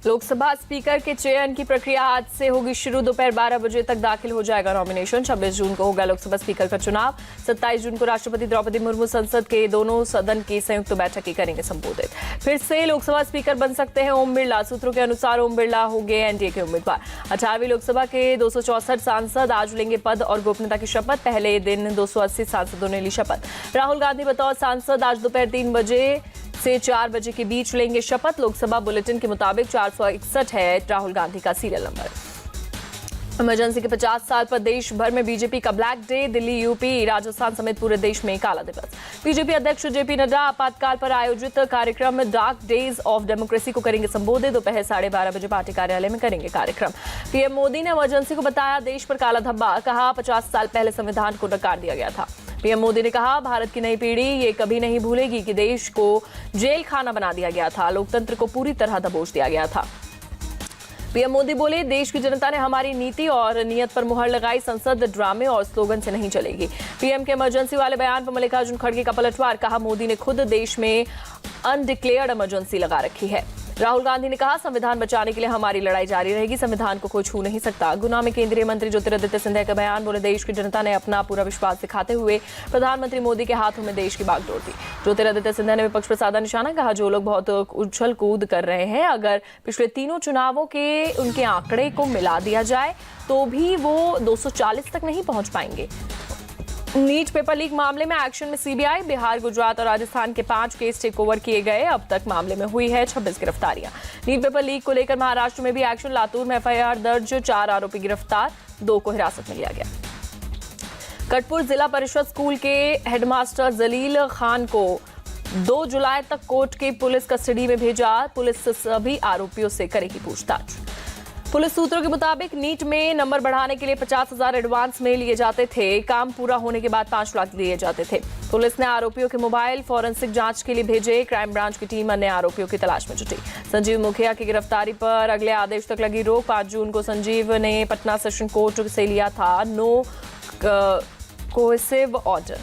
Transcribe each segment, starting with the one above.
Lok Sabha speaker के चयन की प्रक्रिया आज से होगी शुरू। दोपहर 12 बजे तक दाखिल हो जाएगा नॉमिनेशन। 26 जून को होगा लोकसभा स्पीकर का चुनाव। 27 जून को राष्ट्रपति द्रौपदी मुर्मू संसद के दोनों सदन की संयुक्त बैठक करेंगे संबोधित। फिर से लोकसभा स्पीकर बन सकते हैं ओम बिरला। सूत्रों के अनुसार ओम बिरला होंगे एनडीए के उम्मीदवार। 18वीं लोकसभा के 264 सांसद आज लेंगे पद और गोपनीयता की शपथ। पहले दिन 280 सांसदों ने ली शपथ। राहुल गांधी बतौर सांसद आज दोपहर 3 बजे से 4 बजे के बीच लेंगे शपथ। लोकसभा बुलेटिन के मुताबिक 461 है राहुल गांधी का सीरियल नंबर। इमरजेंसी के 50 साल पर देश भर में बीजेपी का black day. Delhi, UP, Rajasthan समेत पूरे देश में काला दिवस। बीजेपी अध्यक्ष जेपी नड्डा आपातकाल पर आयोजित कार्यक्रम में डार्क डेज ऑफ डेमोक्रेसी को करेंगे संबोधित। दोपहर 12:30 बजे पार्टी कार्यालय में करेंगे कार्यक्रम। पीएम मोदी ने इमरजेंसी को बताया देश पर काला धब्बा। कहा 50 साल पहले संविधान को नकार दिया गया था। पीएम मोदी ने कहा भारत की नई पीढ़ी ये कभी नहीं भूलेगी कि देश को जेल खाना बना दिया गया था, लोकतंत्र को पूरी तरह दबोच दिया गया था। पीएम मोदी बोले देश की जनता ने हमारी नीति और नियत पर मुहर लगाई। संसद ड्रामे और स्लोगन से नहीं चलेगी। पीएम के इमरजेंसी वाले बयान पर मल्लिकार्जुन खड़गे का पलटवार। कहा मोदी ने खुद देश में अनडिक्लेयर्ड इमरजेंसी लगा रखी है। राहुल गांधी ने कहा संविधान बचाने के लिए हमारी लड़ाई जारी रहेगी। संविधान को कोई छू नहीं सकता। गुना में केंद्रीय मंत्री ज्योतिरादित्य सिंधिया का बयान। बोले देश की जनता ने अपना पूरा विश्वास दिखाते हुए प्रधानमंत्री मोदी के हाथों में देश की बागडोर दी। ज्योतिरादित्य सिंधिया ने विपक्ष पर साधा निशाना। कहा जो लोग बहुत उछल कूद कर रहे हैं, अगर पिछले तीनों चुनावों के उनके आंकड़े को मिला दिया जाए तो भी वो 240 तक नहीं पहुंच पाएंगे। नीट पेपर लीक मामले में एक्शन में सीबीआई। बिहार, गुजरात और राजस्थान के 5 केस टेक ओवर किए गए। अब तक मामले में हुई है 26 गिरफ्तारियां। नीट पेपर लीक को लेकर महाराष्ट्र में भी एक्शन। लातूर में एफआईआर दर्ज। 4 आरोपी गिरफ्तार, 2 को हिरासत में लिया गया। कटपुर जिला परिषद स्कूल के हेडमास्टर जलील खान को 2 जुलाई तक कोर्ट की पुलिस कस्टडी में भेजा। पुलिस सभी आरोपियों से करेगी पूछताछ। पुलिस सूत्रों के मुताबिक नीट में नंबर बढ़ाने के लिए 50,000 एडवांस में लिए जाते थे। काम पूरा होने के बाद 5 लाख दिए जाते थे। पुलिस ने आरोपियों के मोबाइल फॉरेंसिक जांच के लिए भेजे। क्राइम ब्रांच की टीम अन्य आरोपियों की तलाश में जुटी। संजीव मुखिया की गिरफ्तारी पर अगले आदेश तक लगी रोक। 5 जून को संजीव ने पटना सेशन कोर्ट से लिया था नो कोहेसिव ऑर्डर।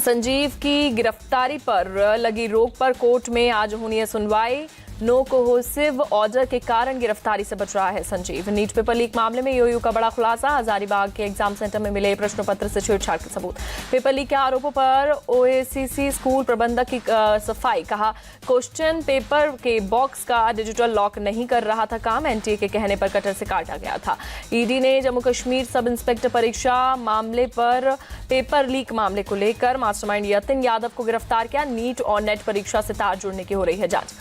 संजीव की गिरफ्तारी पर लगी रोक पर कोर्ट में आज होनी है सुनवाई। नो कोहेसिव ऑर्डर के कारण गिरफ्तारी से बच रहा है संजीव। नीट पेपर लीक मामले में यूयू का बड़ा खुलासा। हजारीबाग के एग्जाम सेंटर में मिले प्रश्न पत्र से छेड़छाड़ के सबूत। पेपर लीक के आरोपों पर ओएसीसी स्कूल प्रबंधक की सफाई। कहा क्वेश्चन पेपर के बॉक्स का डिजिटल लॉक नहीं कर रहा था काम। एनटीए के कहने पर कटर से काटा गया था। ईडी ने जम्मू कश्मीर सब इंस्पेक्टर परीक्षा मामले पर पेपर लीक मामले को लेकर मास्टरमाइंड यतिन यादव को गिरफ्तार किया। नीट और नेट परीक्षा से तार जुड़ने की हो रही है जांच।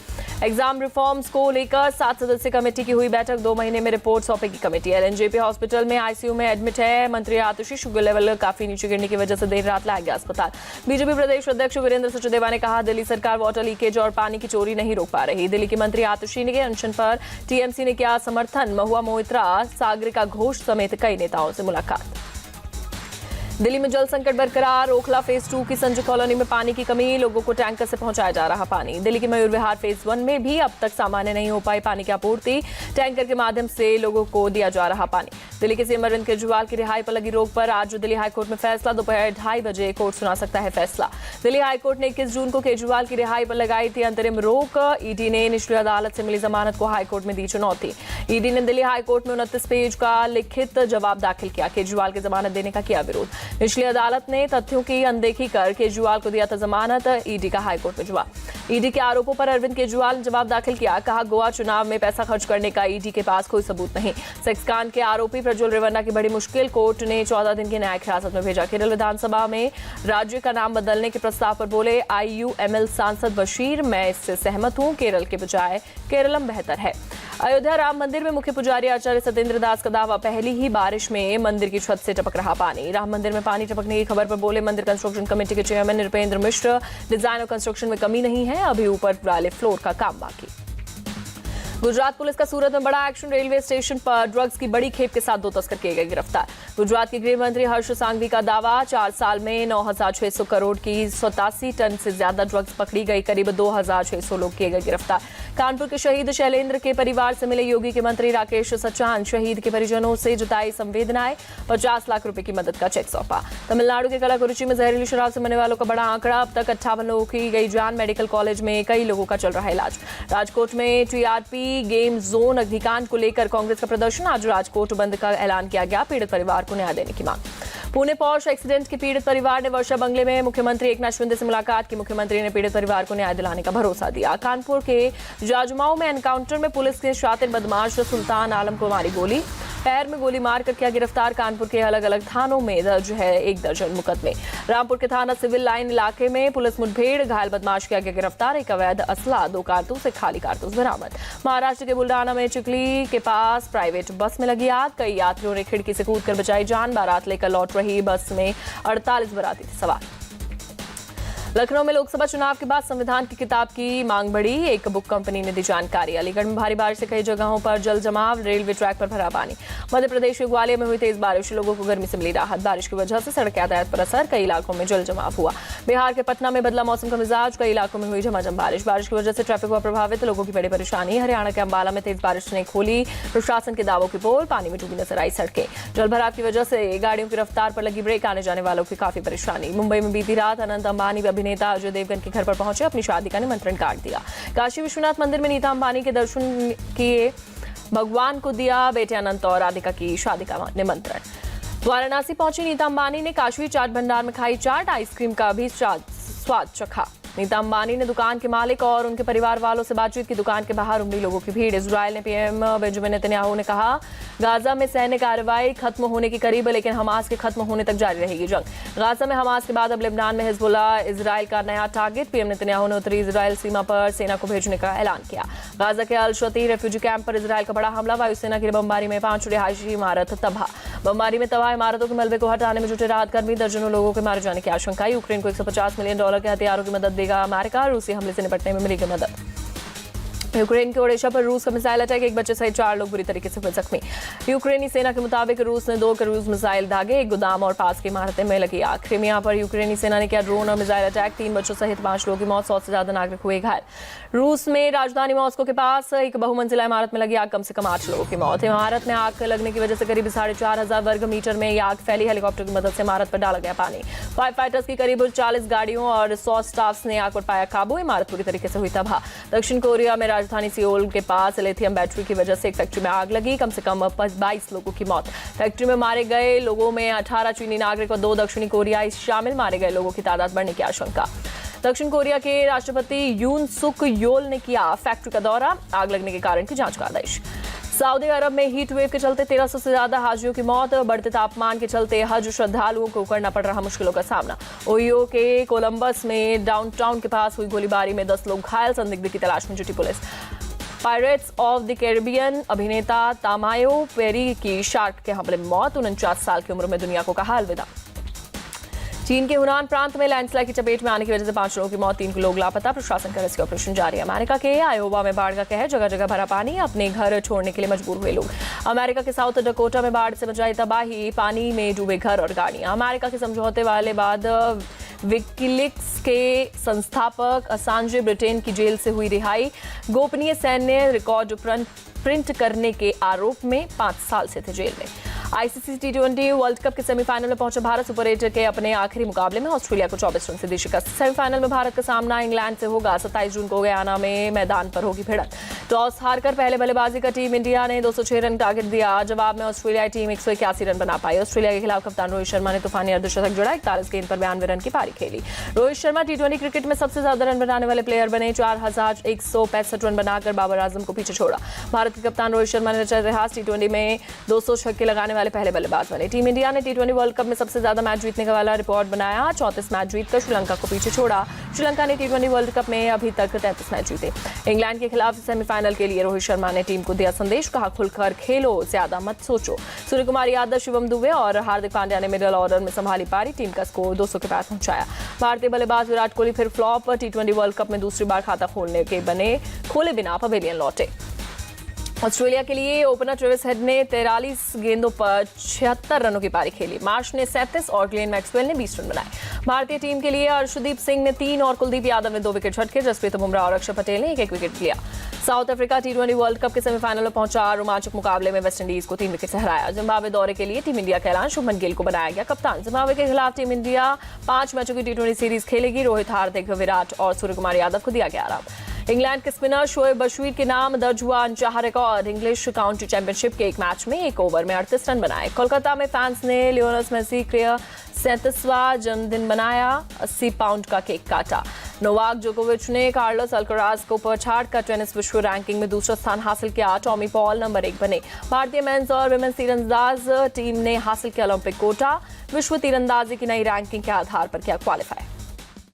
एग्जाम रिफॉर्म्स को लेकर 7 सदस्यीय कमेटी की हुई बैठक। 2 महीने में रिपोर्ट सौंपेगी कमेटी। एलएनजेपी हॉस्पिटल में आईसीयू में एडमिट है मंत्री आतिशी। शुगर लेवल काफी नीचे गिरने की वजह से देर रात लाया गया अस्पताल। बीजेपी प्रदेश अध्यक्ष वीरेंद्र सचदेवा ने कहा दिल्ली सरकार वाटर लीकेज और पानी की चोरी नहीं रोक पा रही। दिल्ली की मंत्री आतिशी के अनशन पर टीएमसी ने किया समर्थन। महुआ मोइत्रा, सागरिका घोष समेत कई नेताओं से मुलाकात। दिल्ली में जल संकट बरकरार। ओखला फेज 2 की संजय कॉलोनी में पानी की कमी। लोगों को टैंकर से पहुंचाया जा रहा पानी। दिल्ली के मयूर विहार फेज 1 में भी अब तक सामान्य नहीं हो पाई पानी की आपूर्ति। टैंकर के माध्यम से लोगों को दिया जा रहा पानी। दिल्ली के सीएम अरविंद केजरीवाल की रिहाई पर लगी रोक पर आज दिल्ली हाईकोर्ट में फैसला। दोपहर 2:30 बजे कोर्ट सुना सकता है फैसला। दिल्ली हाईकोर्ट ने 21 जून को केजरीवाल की रिहाई पर लगाई थी अंतरिम रोक। ईडी ने निचली अदालत से मिली जमानत को हाईकोर्ट में दी चुनौती। ईडी ने दिल्ली हाईकोर्ट में 29 पेज का लिखित जवाब दाखिल किया। केजरीवाल की जमानत देने का किया विरोध। निचली अदालत ने तथ्यों की अनदेखी कर केजरीवाल को दिया था जमानत। ईडी का हाईकोर्ट में जवाब। ईडी के आरोपों पर अरविंद केजरीवाल ने जवाब दाखिल किया। कहा गोवा चुनाव में पैसा खर्च करने का ईडी के पास कोई सबूत नहीं। सेक्स कांड के आरोपी प्रज्वल रेवन्ना की बड़ी मुश्किल। कोर्ट ने 14 दिन की न्यायिक हिरासत में भेजा। केरल विधानसभा में राज्य का नाम बदलने के प्रस्ताव पर बोले आईयूएमएल सांसद बशीर, मैं इससे सहमत हूं। केरल के बजाय केरलम बेहतर है। अयोध्या राम मंदिर में मुख्य पुजारी आचार्य सत्येंद्र दास का दावा। पहली ही बारिश में मंदिर की छत से टपक रहा पानी। राम मंदिर में पानी टपकने की खबर पर बोले मंदिर कंस्ट्रक्शन कमेटी के चेयरमैन नृपेंद्र मिश्र, डिजाइन और कंस्ट्रक्शन में कमी नहीं है, अभी ऊपर वाले फ्लोर का काम बाकी। गुजरात पुलिस का सूरत में बड़ा एक्शन। रेलवे स्टेशन पर ड्रग्स की बड़ी खेप के साथ 2 तस्कर किए गए गिरफ्तार। गुजरात के गृह मंत्री हर्ष सांघवी का दावा, 4 साल में 9,600 करोड़ की 87 टन से ज्यादा ड्रग्स पकड़ी गई। करीब 2,600 लोग किए गए गिरफ्तार। कानपुर के शहीद शैलेंद्र के परिवार से मिले योगी के मंत्री राकेश सचान। शहीद के परिजनों से जताई संवेदनाएं, 50 लाख रुपए की मदद का चेक सौंपा। तमिलनाडु के कलाकुरुचि में जहरीली शराब से मरने वालों का बड़ा आंकड़ा, अब तक 58 लोगों की गई जान। मेडिकल कॉलेज में कई लोगों का चल रहा है इलाज। राजकोट में टीआरपी गेम जोन अग्निकांड को लेकर कांग्रेस का प्रदर्शन, आज राजकोट बंद का ऐलान किया गया। पीड़ित परिवार को न्याय देने की मांग। पुणे पॉश एक्सीडेंट के पीड़ित परिवार ने वर्षा बंगले में मुख्यमंत्री एकनाथ शिंदे से मुलाकात की। मुख्यमंत्री ने पीड़ित परिवार को न्याय दिलाने का भरोसा दिया। कानपुर के जाजमाऊ में एनकाउंटर में पुलिस के शातिर बदमाश सुल्तान आलम को मारी गोली, पैर में गोली मारकर किया गिरफ्तार। कानपुर के अलग अलग थानों में दर्ज है 1 दर्जन मुकदमे। रामपुर के थाना सिविल लाइन इलाके में पुलिस मुठभेड़, घायल बदमाश किया गया गिरफ्तार। एक अवैध असला, 2 कारतूस, 1 खाली कारतूस बरामद। महाराष्ट्र के बुल्डाना में चिखली के पास प्राइवेट बस में लगी आग, कई यात्रियों ने खिड़की से कूदकर बचाई जान। बारात लेकर लौट रही बस में 48 बाराती थे सवार। लखनऊ में लोकसभा चुनाव के बाद संविधान की किताब की मांग बढ़ी, एक बुक कंपनी ने दी जानकारी। अलीगढ़ में भारी बारिश से कई जगहों पर जल जमाव, रेलवे ट्रैक पर भरा पानी। मध्य प्रदेश के ग्वालियर में हुई तेज बारिश, लोगों को गर्मी से मिली राहत। बारिश की वजह से सड़क यातायात पर असर, कई इलाकों में जल जमाव हुआ। बिहार के पटना में बदला मौसम का मिजाज, कई इलाकों में हुई झमाझम बारिश। बारिश की वजह से ट्रैफिक हुआ प्रभावित, लोगों की बड़ी परेशानी। हरियाणा के अंबाला में तेज बारिश ने खोली प्रशासन के दावों की पोल, पानी में डूबी नजर आई सड़कें। जल भराव की वजह से गाड़ियों की रफ्तार पर लगी ब्रेक, आने जाने वालों की काफी परेशानी। मुंबई में बीती रात अनंत अंबानी अभिनेता अजय देवगन के घर पर पहुंचे, अपनी शादी का निमंत्रण काट दिया। काशी विश्वनाथ मंदिर में नीता अंबानी के दर्शन किए, भगवान को दिया बेटे अनंत और राधिका की शादी का निमंत्रण। वाराणसी पहुंची नीता अंबानी ने काशी चाट भंडार में खाई चाट, आइसक्रीम का भी स्वाद चखा। नीता अंबानी ने दुकान के मालिक और उनके परिवार वालों से बातचीत की। दुकान के बाहर उमड़ी लोगों की भीड़। इजरायल ने पीएम बेंजामिन नेतन्याहू ने कहा, गाजा में सैन्य कार्रवाई खत्म होने के करीब है, लेकिन हमास के खत्म होने तक जारी रहेगी जंग। गाजा में हमास के बाद अब लेबनान में हिजबुल्लाह इजरायल का नया टारगेट। पीएम नेतन्याहू ने उत्तरी इजरायल सीमा पर सेना को भेजने का ऐलान किया। गाजा के अल शती रेफ्यूजी कैंप पर इजरायल का बड़ा हमला, वायुसेना की बमबारी में 5 रिहायशी इमारत तबाह। बमबारी में तबाह इमारतों के मलबे को हटाने में जुटे राहत कर्मी, दर्जनों लोगों के मारे जाने की आशंका। यूक्रेन को $150 मिलियन के हथियारों की मदद देगा अमेरिका, रूसी हमले से निपटने में मिलेगी मदद। यूक्रेन के ओडेशा पर रूस का मिसाइल अटैक, 1 बच्चे सहित 4 लोग बुरी तरीके से हुए जख्मी। यूक्रेनी सेना के मुताबिक रूस ने 2 क्रूज मिसाइल दागे, एक गोदाम और पास की इमारतें में लगी आग। क्रीमिया पर यूक्रेनी सेना ने किया ड्रोन और मिसाइल अटैक, 3 बच्चों सहित 5 लोगों की मौत, 100 से ज्यादा नागरिक हुए घायल। रूस में राजधानी मॉस्को के पास एक बहुमंजिला इमारत में लगी आग, कम से कम 8 लोगों की मौत। इमारत में आग लगने की वजह से करीब 4,500 वर्ग मीटर में आग फैली। हेलीकॉप्टर की मदद से इमारत पर डाला गया पानी। फायर फाइटर्स की करीब 40 गाड़ियों और 100 स्टाफ ने आग पर पाया काबू। इमारत पूरी तरीके से हुई तबाह। दक्षिण कोरिया में राजधानी सियोल के पास लिथियम बैटरी की वजह से एक फैक्ट्री में आग लगी, कम से कम 22 लोगों की मौत। फैक्ट्री में मारे गए लोगों में 18 चीनी नागरिक और 2 दक्षिणी कोरियाई शामिल। मारे गए लोगों की तादाद बढ़ने की आशंका। दक्षिण कोरिया के राष्ट्रपति यून सुक योल ने किया फैक्ट्री का दौरा, आग लगने के कारण की जांच का आदेश। सऊदी अरब में हीट वेव के चलते 1300 से ज्यादा हाजियों की मौत। बढ़ते तापमान के चलते हज श्रद्धालुओं को करना पड़ रहा मुश्किलों का सामना। ओहियो के कोलंबस में डाउनटाउन के पास हुई गोलीबारी में 10 लोग घायल, संदिग्ध की तलाश में जुटी police. Pirates of the Caribbean अभिनेता तामायो पेरी की शार्क के हमले में मौत, 49 साल की उम्र में दुनिया को कहा अलविदा। चीन के हुनान प्रांत में लैंडस्लाइड की चपेट में आने की वजह से 5 लोगों की मौत, 3 लोग लापता। प्रशासन का रेस्क्यू ऑपरेशन जारी। अमेरिका के आयोवा में बाढ़ का कहर, जगह जगह भरा पानी, अपने घर छोड़ने के लिए मजबूर हुए लोग। अमेरिका के साउथ डकोटा में बाढ़ से मचाई तबाही, पानी में डूबे घर और गाड़ियां। अमेरिका के समझौते वाले बाद विकिलीक्स के संस्थापक असांजे ब्रिटेन की जेल से हुई रिहाई। गोपनीय सैन्य रिकॉर्ड प्रिंट करने के आरोप में 5 साल से थे जेल में। आईसीसी T20 वर्ल्ड कप के सेमीफाइनल में पहुंचा भारत। सुपर 8 के अपने आखिरी मुकाबले में ऑस्ट्रेलिया को 24 रन से दी शिकस्त। सेमीफाइनल में भारत का सामना इंग्लैंड से होगा। 27 जून को गयाना में मैदान पर होगी भिड़ंत। टॉस हारकर पहले बल्लेबाजी का टीम इंडिया ने 206 रन टारगेट दिया। जवाब में ऑस्ट्रेलियाई टीम 181 रन बना पाई। ऑस्ट्रेलिया के खिलाफ कप्तान रोहित शर्मा ने तूफानी अर्धशतक जड़ा, 41 गेंद पर 92 रन की पारी खेली। रोहित शर्मा T20 क्रिकेट में सबसे ज्यादा रन बनाने वाले प्लेयर बने, 4165 रन बनाकर बाबर आजम को पीछे छोड़ा। भारत के कप्तान रोहित शर्मा ने रचा इतिहास, T20 में 200 छक्के लगाने वाले पहले बल्लेबाज बने। टीम इंडिया ने T20 वर्ल्ड कप में सबसे ज्यादा मैच जीतने का वाला रिकॉर्ड बनाया, 34 मैच जीतकर श्रीलंका को पीछे छोड़ा। श्रीलंका ने T20 वर्ल्ड कप में अभी तक 33 मैच जीते। इंग्लैंड के खिलाफ सेमीफाइनल के लिए रोहित शर्मा ने टीम को दिया संदेश, कहा खुलकर खेलो, ज्यादा मत सोचो। सूर्यकुमार यादव, शिवम दुबे और हार्दिक पांड्या ने मिडिल ऑर्डर में संभाली पारी, टीम का स्कोर 200 के पार पहुंचाया। भारतीय बल्लेबाज विराट कोहली फिर फ्लॉप, T20 वर्ल्ड कप में दूसरी बार खाता खोले बिना पवेलियन लौटे। ऑस्ट्रेलिया के लिए ओपनर ट्रेविस हेड ने 43 गेंदों पर 76 रनों की पारी खेली। मार्श ने 37 और ग्लेन मैक्सवेल ने 20 रन बनाए। भारतीय टीम के लिए अर्शदीप सिंह ने 3 और कुलदीप यादव ने 2 विकेट झटके। जसप्रीत बुमराह और अक्षर पटेल ने एक विकेट लिया। South Africa T20 world cup के सेमीफाइनल में पहुंचा। रोमांचक मुकाबले में वेस्टइंडीज को 3 विकेट से हराया। जिम्बाब्वे दौरे के लिए टीम इंडिया का ऐलान, शुभमन गिल को बनाया गया कप्तान। जिम्बाब्वे के खिलाफ टीम इंडिया 5 मैचों की T20 सीरीज खेलेगी। रोहित, हार्दिक, विराट और सूर्यकुमार यादव को दिया गया आराम। इंग्लैंड के स्पिनर शोएब बशवीर के नाम दर्ज हुआ अनचाहा रिकॉर्ड। इंग्लिश काउंटी चैंपियनशिप के एक मैच में 1 ओवर में 38 रन बनाए। कोलकाता में फैंस ने लियोनेल मेसी के 37वां जन्मदिन मनाया। 80 पाउंड का केक काटा। नोवाक जोकोविच ने कार्लोस अल्कराज को पछाड़ कर टेनिस विश्व रैंकिंग में दूसरा स्थान हासिल किया। टॉमी पॉल नंबर 1 बने। भारतीय मेंस और विमेंस तीरंदाज टीम ने हासिल किया ओलंपिक कोटा। विश्व तीरंदाजी की नई रैंकिंग के आधार पर किया क्वालिफाई।